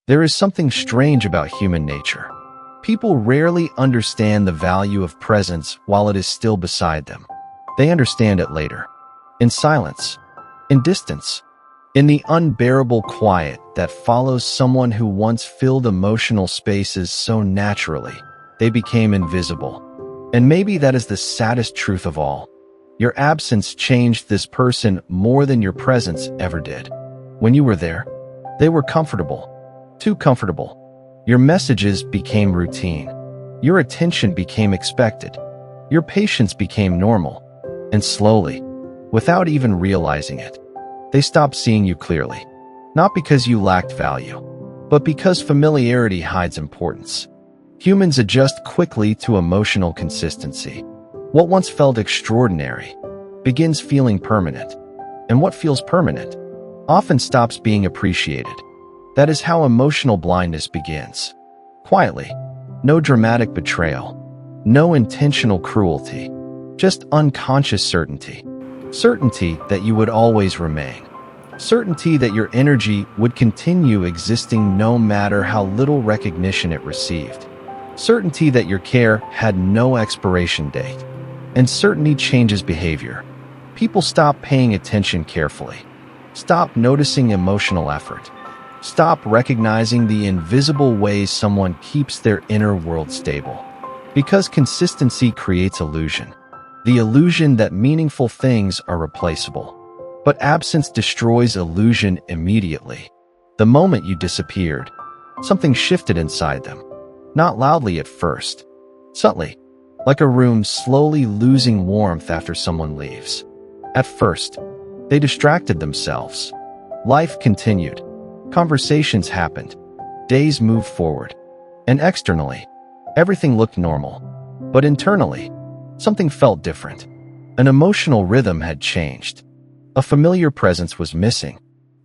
There is something strange about human nature. People rarely understand the value of presence while it is still beside them. They understand it later. In silence, in distance, in the unbearable quiet that follows someone who once filled emotional spaces so naturally, they became invisible. And maybe that is the saddest truth of all. Your absence changed this person more than your presence ever did. When you were there, they were comfortable. Too comfortable. Your messages became routine. Your attention became expected. Your patience became normal. And slowly, without even realizing it, they stopped seeing you clearly. Not because you lacked value, but because familiarity hides importance. Humans adjust quickly to emotional consistency. What once felt extraordinary begins feeling permanent. And what feels permanent often stops being appreciated. That is how emotional blindness begins. Quietly. No dramatic betrayal. No intentional cruelty. Just unconscious certainty. Certainty that you would always remain. Certainty that your energy would continue existing no matter how little recognition it received. Certainty that your care had no expiration date. And certainty changes behavior. People stop paying attention carefully. Stop noticing emotional effort. Stop recognizing the invisible ways someone keeps their inner world stable. Because consistency creates illusion. The illusion that meaningful things are replaceable. But absence destroys illusion immediately. The moment you disappeared, something shifted inside them. Not loudly at first. Subtly. Like a room slowly losing warmth after someone leaves. At first, they distracted themselves. Life continued. Conversations happened. Days moved forward. And externally, everything looked normal. But internally, something felt different. An emotional rhythm had changed. A familiar presence was missing.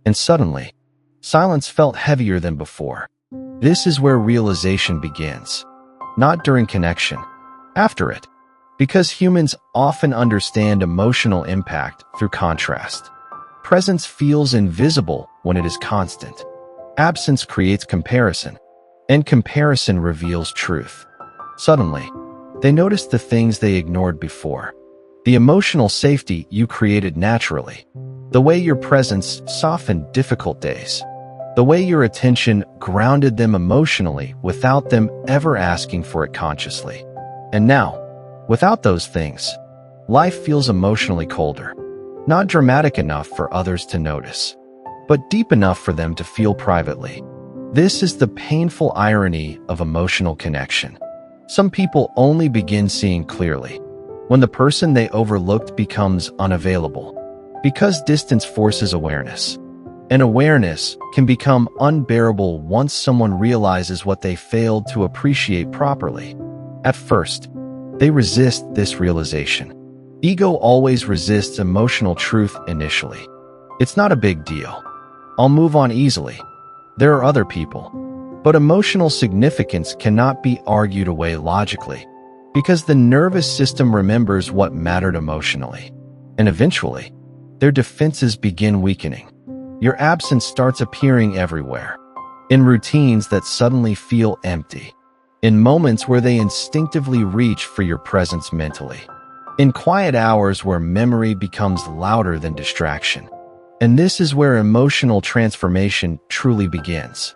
And suddenly, silence felt heavier than before. This is where realization begins. Not during connection. After it. Because humans often understand emotional impact through contrast. Presence feels invisible when it is constant. Absence creates comparison, and comparison reveals truth. Suddenly, they notice the things they ignored before. The emotional safety you created naturally. The way your presence softened difficult days. The way your attention grounded them emotionally without them ever asking for it consciously. And now, without those things, life feels emotionally colder. Not dramatic enough for others to notice, but deep enough for them to feel privately. This is the painful irony of emotional connection. Some people only begin seeing clearly when the person they overlooked becomes unavailable, because distance forces awareness. And awareness can become unbearable once someone realizes what they failed to appreciate properly. At first, they resist this realization. Ego always resists emotional truth initially. It's not a big deal. I'll move on easily. There are other people. But emotional significance cannot be argued away logically, because the nervous system remembers what mattered emotionally. And eventually, their defenses begin weakening. Your absence starts appearing everywhere. In routines that suddenly feel empty. In moments where they instinctively reach for your presence mentally. In quiet hours where memory becomes louder than distraction. And this is where emotional transformation truly begins.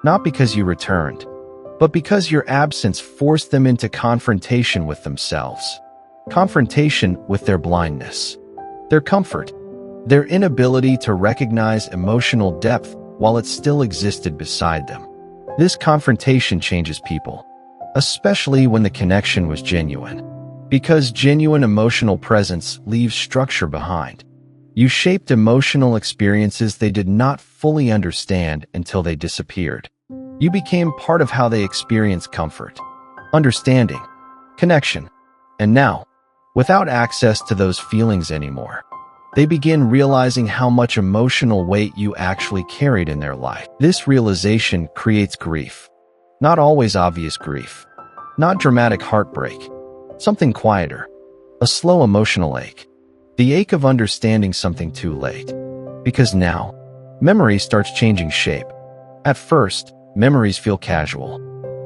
Not because you returned, but because your absence forced them into confrontation with themselves. Confrontation with their blindness. Their comfort. Their inability to recognize emotional depth while it still existed beside them. This confrontation changes people, especially when the connection was genuine. Because genuine emotional presence leaves structure behind. You shaped emotional experiences they did not fully understand until they disappeared. You became part of how they experienced comfort, understanding, connection. And now, without access to those feelings anymore, they begin realizing how much emotional weight you actually carried in their life. This realization creates grief. Not always obvious grief. Not dramatic heartbreak. Something quieter. A slow emotional ache. The ache of understanding something too late. Because now, memory starts changing shape. At first, Memories feel casual.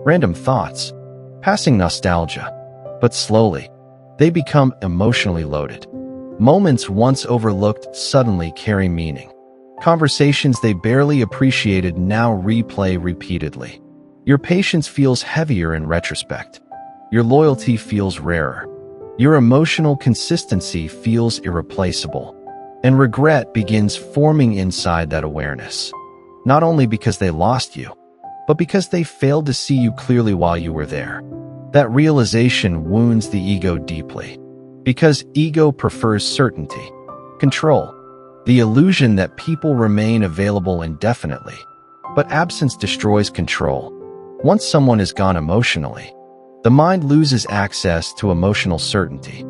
Random thoughts. Passing nostalgia. But slowly, they become emotionally loaded. Moments once overlooked suddenly carry meaning. Conversations they barely appreciated now replay repeatedly. Your patience feels heavier in retrospect. Your loyalty feels rarer. Your emotional consistency feels irreplaceable. And regret begins forming inside that awareness. Not only because they lost you, but because they failed to see you clearly while you were there. That realization wounds the ego deeply. Because ego prefers certainty, control, the illusion that people remain available indefinitely. But absence destroys control. Once someone is gone emotionally, the mind loses access to emotional certainty,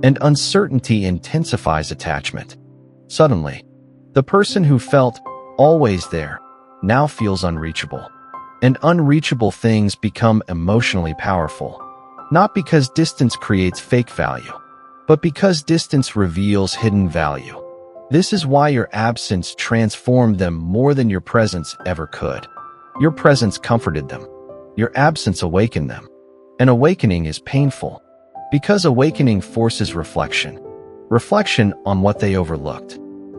and uncertainty intensifies attachment. Suddenly, the person who felt always there now feels unreachable. And unreachable things become emotionally powerful. Not because distance creates fake value, but because distance reveals hidden value. This is why your absence transformed them more than your presence ever could. Your presence comforted them. Your absence awakened them. And awakening is painful, because awakening forces reflection. Reflection on what they overlooked,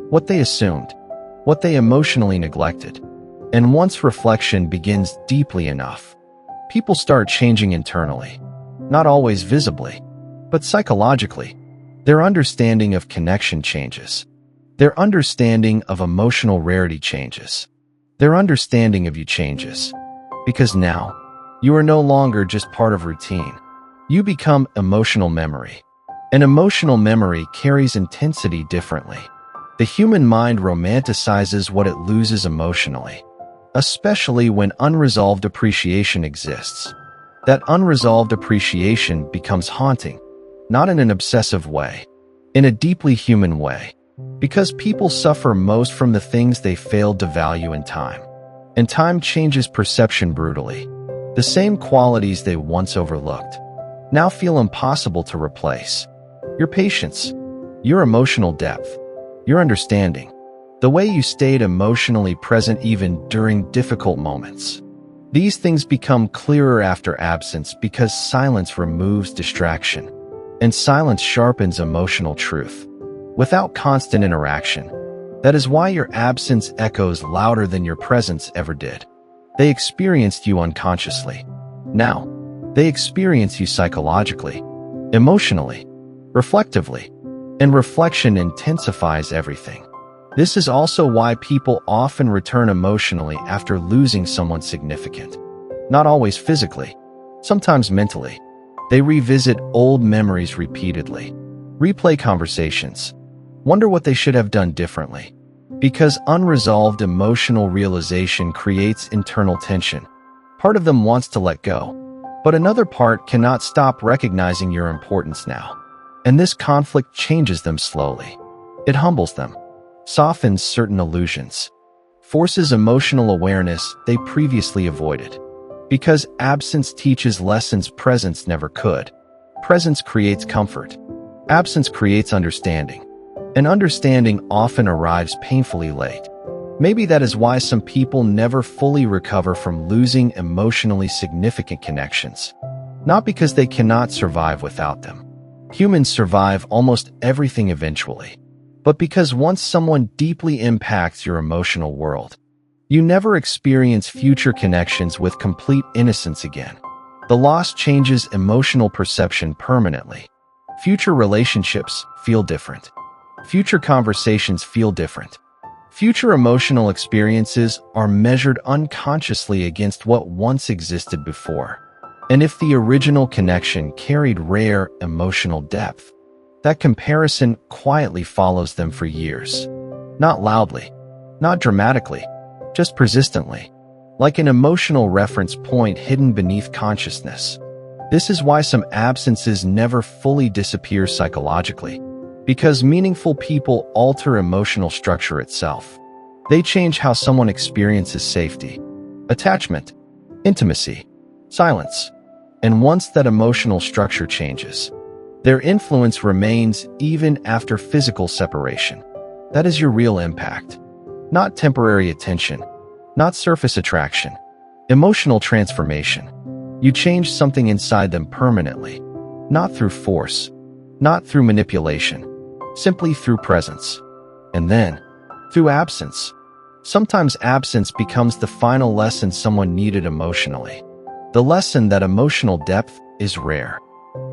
what they assumed, what they emotionally neglected. And once reflection begins deeply enough, people start changing internally. Not always visibly, but psychologically. Their understanding of connection changes. Their understanding of emotional rarity changes. Their understanding of you changes. Because now, you are no longer just part of routine. You become emotional memory. And emotional memory carries intensity differently. The human mind romanticizes what it loses emotionally, especially when unresolved appreciation exists. That unresolved appreciation becomes haunting, not in an obsessive way, in a deeply human way, because people suffer most from the things they failed to value in time. And time changes perception brutally. The same qualities they once overlooked now feel impossible to replace. Your patience, your emotional depth, your understanding, the way you stayed emotionally present even during difficult moments. These things become clearer after absence because silence removes distraction, and silence sharpens emotional truth. Without constant interaction, that is why your absence echoes louder than your presence ever did. They experienced you unconsciously. Now, they experience you psychologically, emotionally, reflectively, and reflection intensifies everything. This is also why people often return emotionally after losing someone significant. Not always physically, sometimes mentally. They revisit old memories repeatedly, replay conversations, wonder what they should have done differently. Because unresolved emotional realization creates internal tension. Part of them wants to let go, but another part cannot stop recognizing your importance now. And this conflict changes them slowly. It humbles them, softens certain illusions, forces emotional awareness they previously avoided. Because absence teaches lessons presence never could. Presence creates comfort. Absence creates understanding. And understanding often arrives painfully late. Maybe that is why some people never fully recover from losing emotionally significant connections. Not because they cannot survive without them. Humans survive almost everything eventually. But because once someone deeply impacts your emotional world, you never experience future connections with complete innocence again. The loss changes emotional perception permanently. Future relationships feel different. Future conversations feel different. Future emotional experiences are measured unconsciously against what once existed before. And if the original connection carried rare emotional depth, that comparison quietly follows them for years. Not loudly, not dramatically, just persistently, like an emotional reference point hidden beneath consciousness. This is why some absences never fully disappear psychologically, because meaningful people alter emotional structure itself. They change how someone experiences safety, attachment, intimacy, silence. And once that emotional structure changes, their influence remains even after physical separation. That is your real impact. Not temporary attention, not surface attraction. Emotional transformation. You change something inside them permanently, not through force, not through manipulation, simply through presence. And then, through absence. Sometimes absence becomes the final lesson someone needed emotionally. The lesson that emotional depth is rare,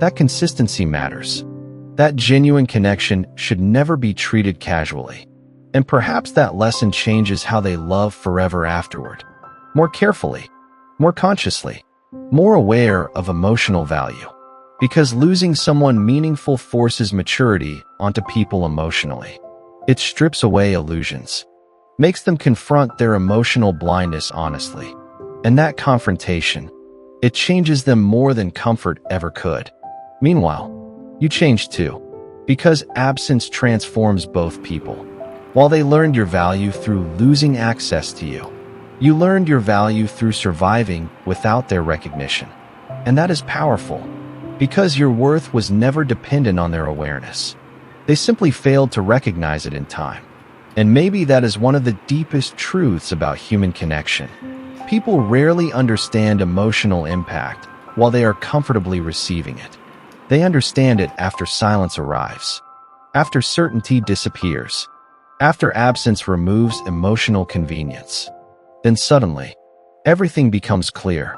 that consistency matters, that genuine connection should never be treated casually. And perhaps that lesson changes how they love forever afterward. More carefully, more consciously, more aware of emotional value. Because losing someone meaningful forces maturity onto people emotionally. It strips away illusions, makes them confront their emotional blindness honestly. And that confrontation, it changes them more than comfort ever could. Meanwhile, you change too, because absence transforms both people. While they learned your value through losing access to you, you learned your value through surviving without their recognition. And that is powerful, because your worth was never dependent on their awareness. They simply failed to recognize it in time. And maybe that is one of the deepest truths about human connection. People rarely understand emotional impact while they are comfortably receiving it. They understand it after silence arrives, after certainty disappears, after absence removes emotional convenience. Then suddenly, everything becomes clear.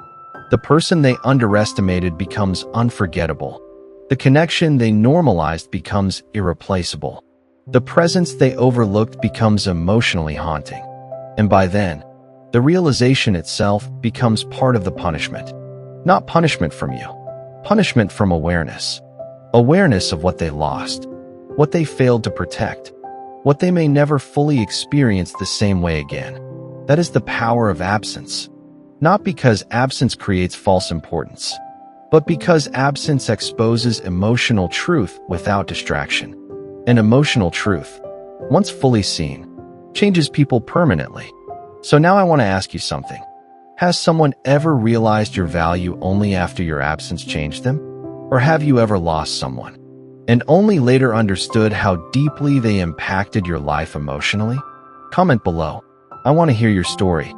The person they underestimated becomes unforgettable. The connection they normalized becomes irreplaceable. The presence they overlooked becomes emotionally haunting. And by then, the realization itself becomes part of the punishment. Not punishment from you, punishment from awareness. Awareness of what they lost, what they failed to protect, what they may never fully experience the same way again. That is the power of absence. Not because absence creates false importance, but because absence exposes emotional truth without distraction. And emotional truth, once fully seen, changes people permanently. So now I want to ask you something. Has someone ever realized your value only after your absence changed them? Or have you ever lost someone and only later understood how deeply they impacted your life emotionally? Comment below. I want to hear your story.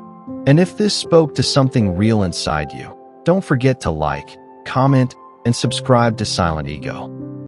And if this spoke to something real inside you, don't forget to like, comment, and subscribe to Silent Ego.